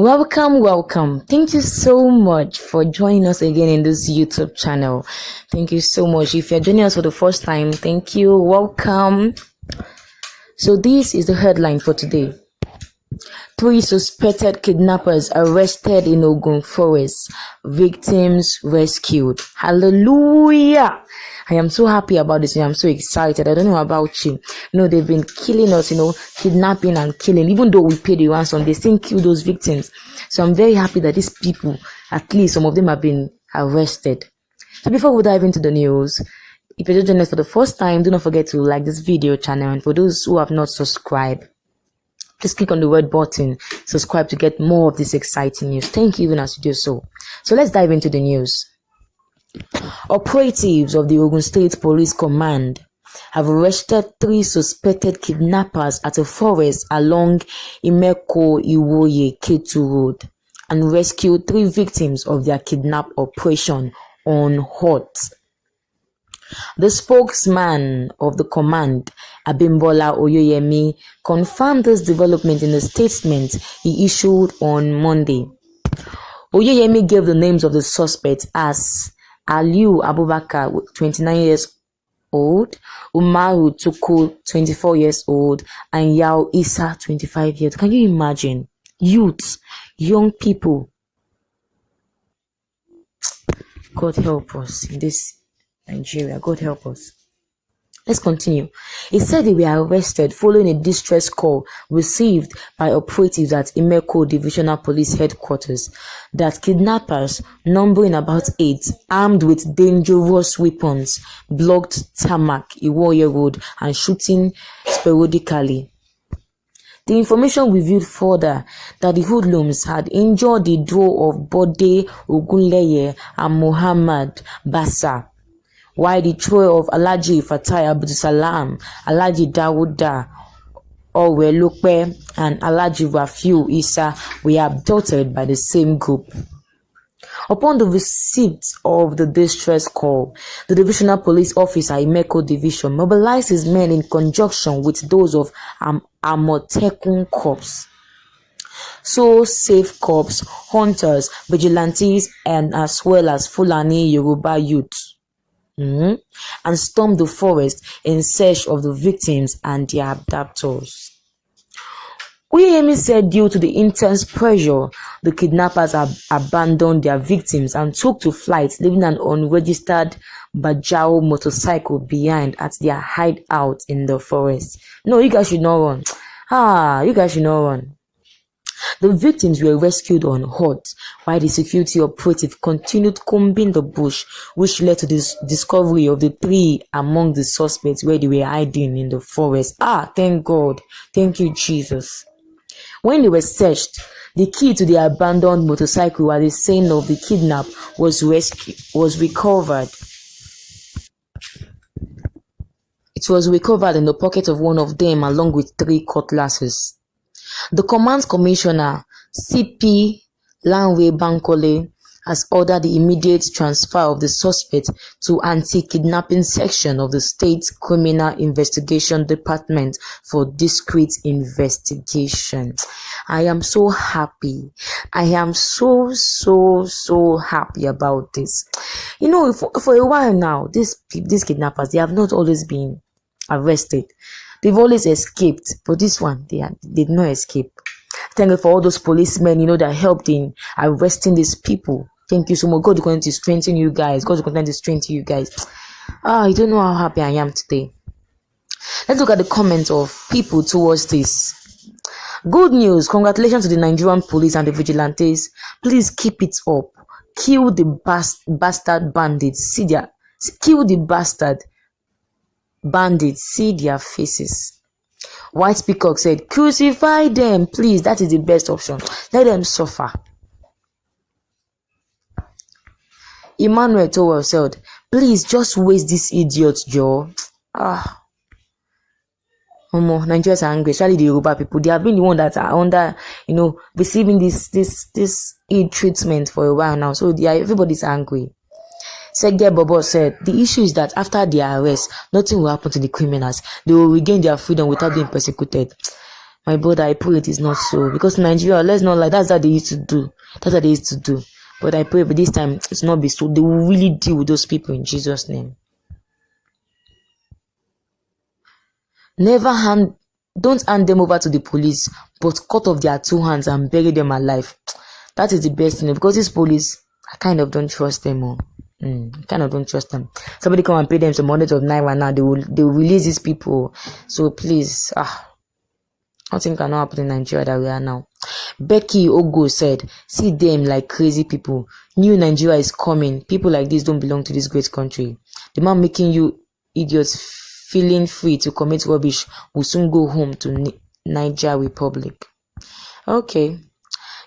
Welcome. Thank you so much for joining us again in this YouTube channel. Thank you so much. If you're joining us for the first time, thank you. Welcome. So this is the headline for today. 3 suspected kidnappers arrested in Ogun Forest. Victims rescued. Hallelujah. I am so happy about this. I'm so excited. I don't know about you. They've been killing us, kidnapping and killing. Even though we pay the ransom, they still kill those victims. So I'm very happy that these people, at least some of them, have been arrested. So before we dive into the news, if you're just joining us for the first time, do not forget to like this video channel. And for those who have not subscribed, just click on the red button, subscribe to get more of this exciting news. Thank you even as you do so. So let's dive into the news. Operatives of the Ogun State Police Command have arrested 3 suspected kidnappers at a forest along Imeko-Iwoye Ketu Road and rescued 3 victims of their kidnap operation on hot. The spokesman of the command, Abimbola Oyoyemi, confirmed this development in a statement he issued on Monday. Oyoyemi gave the names of the suspects as Aliu Abubakar, 29 years old, Umaru Tuku, 24 years old, and Yao Isa, 25 years. Can you imagine? Youths, young people. God help us in this Nigeria. God help us. Let's continue. He said they were arrested following a distress call received by operatives at Imeko Divisional Police Headquarters that kidnappers, numbering about 8, armed with dangerous weapons, blocked tarmac, Iwoye Road, and shooting sporadically. The information revealed further that the hoodlums had injured the duo of Bode Ogunleye and Muhammad Basa, while the trio of Alhaji Fatai Abdulsalam, Alhaji Dawuda Owelope, and Alhaji Rafiu Isa were abducted by the same group. Upon the receipt of the distress call, the divisional police officer Imeko Division mobilized his men in conjunction with those of Amotekun Corps, So Safe Corps, hunters, vigilantes, and as well as Fulani Yoruba youth. And stormed the forest in search of the victims and their abductors. Uyemi said due to the intense pressure, the kidnappers have abandoned their victims and took to flight, leaving an unregistered Bajau motorcycle behind at their hideout in the forest. No, you guys should not run. You guys should not run. The victims were rescued on hot, while the security operative continued combing the bush, which led to the discovery of the 3 among the suspects where they were hiding in the forest. Thank God. Thank you, Jesus. When they were searched, the key to the abandoned motorcycle at the scene of the kidnap was recovered. It was recovered in the pocket of one of them along with 3 cutlasses. The command commissioner, CP Lanwe Bankole, has ordered the immediate transfer of the suspect to anti-kidnapping section of the State Criminal Investigation Department for discreet investigation. I am so happy. I am so happy about this. For a while now, these kidnappers, they have not always been arrested. They've always escaped, but this one, they did not escape. Thank you for all those policemen, that helped in arresting these people. Thank you so much. God is going to strengthen you guys. God is going to strengthen you guys. You don't know how happy I am today. Let's look at the comments of people towards this. Good news. Congratulations to the Nigerian police and the vigilantes. Please keep it up. Kill the bastard bandits. Kill the bastard bandits, see their faces. White Peacock said, crucify them, please. That is the best option. Let them suffer. Emmanuel Towell said, please just waste this idiot, Joe. Nigerians are angry, especially the Yoruba people. They have been the one that are under, receiving this ill treatment for a while now. So everybody's angry. Segde Bobo said, the issue is that after their arrest, nothing will happen to the criminals. They will regain their freedom without being persecuted. My brother, I pray it is not so. Because Nigeria, let's not lie, that's how they used to do. That's how they used to do. But I pray, but this time it's not be so. They will really deal with those people in Jesus' name. Don't hand them over to the police, but cut off their 2 hands and bury them alive. That is the best thing, because this police, I kind of don't trust them. Kind of don't trust them. Somebody come and pay them some hundreds of naira now. They will release these people. So please, nothing cannot happen in Nigeria that we are now. Becky Ogo said, "See them like crazy people. New Nigeria is coming. People like this don't belong to this great country. The man making you idiots feeling free to commit rubbish will soon go home to Niger Republic." Okay.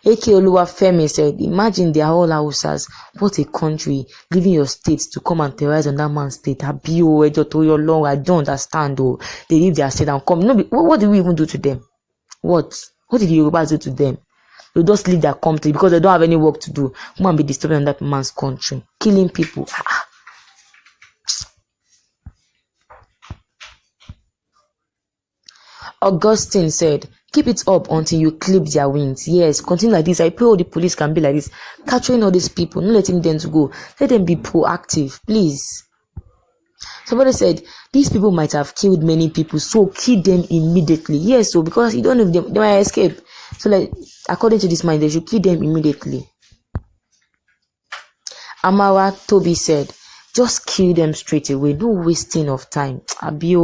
AK Oluwafemi said, "Imagine they are all Hausas. What a country, leaving your state to come and terrorize on that man's state. I don't understand. They leave their state and come. No, what did we even do to them? What did the Yorubas do to them? They just leave their country because they don't have any work to do. Come and be disturbing on that man's country, killing people." Augustine said, "Keep it up until you clip their wings." Yes, continue like this. I pray all the police can be like this, capturing all these people, not letting them to go. Let them be proactive, please. Somebody said, "These people might have killed many people, so kill them immediately." Yes, so because you don't know if they might escape. So like, according to this mind, they should kill them immediately. Amara Toby said, "Just kill them straight away. No wasting of time." Abi.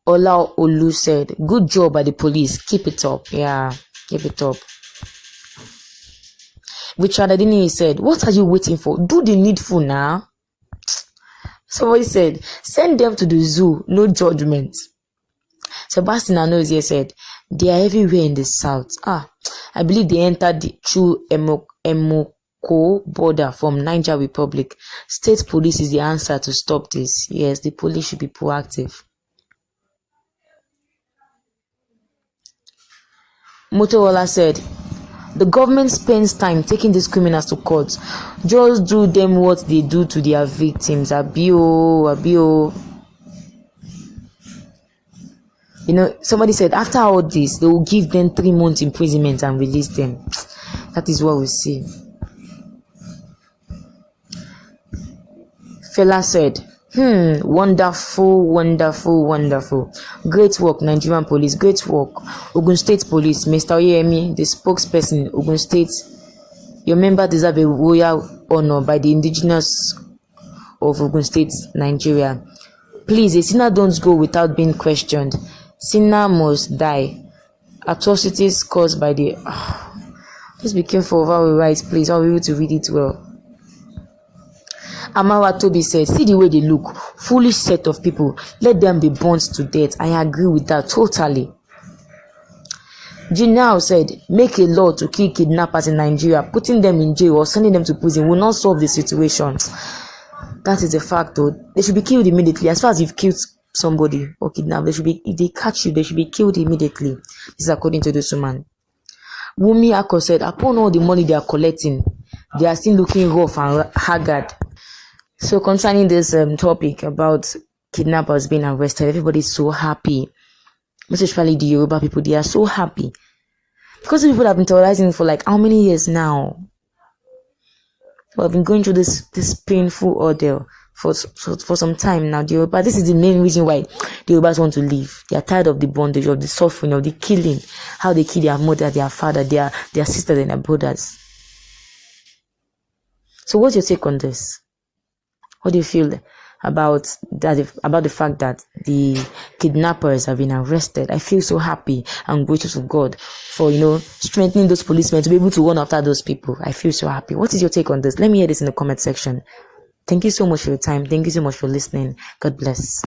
Ola Olu said, "Good job by the police. Keep it up." Yeah, keep it up. Richard Adini said, "What are you waiting for? Do the needful now." Somebody said, "Send them to the zoo. No judgment." Sebastian Anozie said, "They are everywhere in the south. I believe they entered through Emoko border from Niger Republic. State police is the answer to stop this." Yes, the police should be proactive. Motorola said, "The government spends time taking these criminals to court. Just do them what they do to their victims." Abio. Somebody said after all this, they will give them 3 months imprisonment and release them. That is what we see. Fela said, wonderful. Great work, Nigerian police. Great work, Ogun State Police. Mr. Oyemi, the spokesperson, Ogun State. Your member deserve a royal honor by the indigenous of Ogun State, Nigeria. Please, a sinner don't go without being questioned. Sinner must die. Atrocities caused by the... Just be careful of how we write, please. I'll be able to read it well. Amara Toby said, "See the way they look. Foolish set of people. Let them be burnt to death." I agree with that totally. Jinao said, "Make a law to kill kidnappers in Nigeria. Putting them in jail or sending them to prison will not solve the situation." That is a fact, though. They should be killed immediately. As far as you've killed somebody or kidnapped, if they catch you, they should be killed immediately. This is according to this woman. Wumi Ako said, "Upon all the money they are collecting, they are still looking rough and haggard." So concerning this topic about kidnappers being arrested, everybody is so happy. Most especially the Yoruba people, they are so happy. Because people have been terrorizing for like how many years now? We have been going through this painful ordeal for some time now. But this is the main reason why the Yorubas want to leave. They are tired of the bondage, of the suffering, of the killing. How they kill their mother, their father, their sisters and their brothers. So what's your take on this? What do you feel about that? About the fact that the kidnappers have been arrested? I feel so happy and grateful to God for strengthening those policemen to be able to run after those people. I feel so happy. What is your take on this? Let me hear this in the comment section. Thank you so much for your time. Thank you so much for listening. God bless.